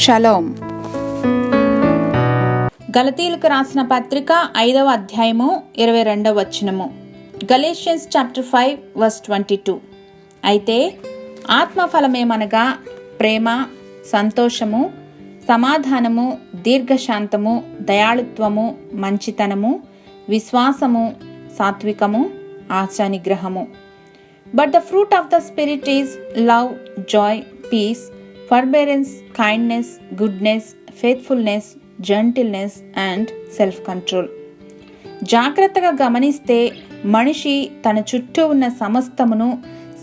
Shalom. గలతీయులకు రాసిన పత్రిక 5వ అధ్యాయము 22వ వచనము. Galatians chapter 5 verse 22. అయితే ఆత్మఫలమేమనగా ప్రేమ, సంతోషము, సమాధానము, దీర్ఘశాంతము, దయాళుత్వము, మంచితనము, విశ్వాసము, సాత్వికము, ఆశానిగ్రహము. But the fruit of the Spirit is love, joy, peace, forbearance, kindness, goodness, faithfulness, gentleness and self-control. జాగ్రత్తగా గమనిస్తే మనిషి తన చుట్టూ ఉన్న సమస్తమును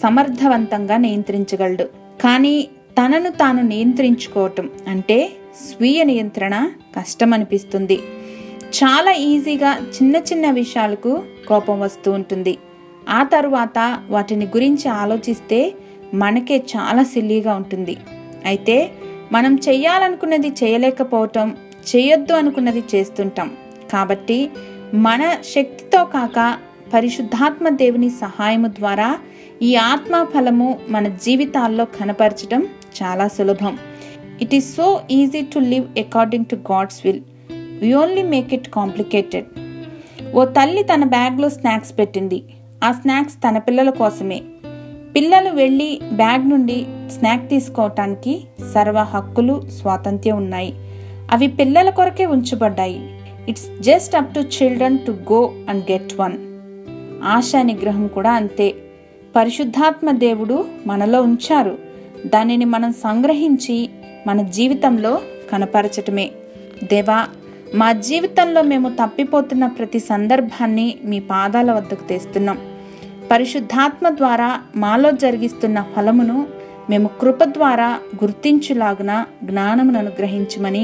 సమర్థవంతంగా నియంత్రించగలడు. కానీ తనను తాను నియంత్రించుకోవటం అంటే స్వీయ నియంత్రణ కష్టమనిపిస్తుంది. చాలా ఈజీగా చిన్న చిన్న విషయాలకు కోపం వస్తూ ఉంటుంది. ఆ తరువాత వాటిని గురించి ఆలోచిస్తే మనకే చాలా సిల్లీగా ఉంటుంది. అయితే మనం చెయ్యాలనుకున్నది చేయలేకపోవటం, చేయొద్దు అనుకున్నది చేస్తుంటాం. కాబట్టి మన శక్తితో కాక పరిశుద్ధాత్మ దేవుని సహాయము ద్వారా ఈ ఆత్మ ఫలము మన జీవితాల్లో కనపరచడం చాలా సులభం. It is so easy to live according to God's will. We only make it complicated. ఓ తల్లి తన బ్యాగ్లో స్నాక్స్ పెట్టింది. ఆ స్నాక్స్ తన పిల్లల కోసమే. పిల్లలు వెళ్ళి బ్యాగ్ నుండి స్నాక్ తీసుకోవటానికి సర్వ హక్కులు, స్వాతంత్ర్యం ఉన్నాయి. అవి పిల్లల కొరకే ఉంచబడ్డాయి. It's just up to children to go and get one. ASHA నిగ్రహం కూడా అంతే. పరిశుద్ధాత్మ దేవుడు మనలో ఉంచారు. దానిని మనం సంగ్రహించి మన జీవితంలో కనపరచటమే. దేవా, మా జీవితంలో మేము తప్పిపోతున్న ప్రతి సందర్భాన్ని మీ పాదాల వద్దకు తెస్తున్నాం. పరిశుద్ధాత్మ ద్వారా మాలో జరిగిస్తున్న ఫలమును మేము కృప ద్వారా గుర్తించులాగున జ్ఞానమును అనుగ్రహించమని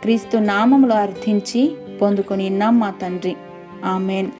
క్రీస్తు నామములో అర్థించి పొందుకొని ఉన్నాం మా తండ్రి. ఆమెన్.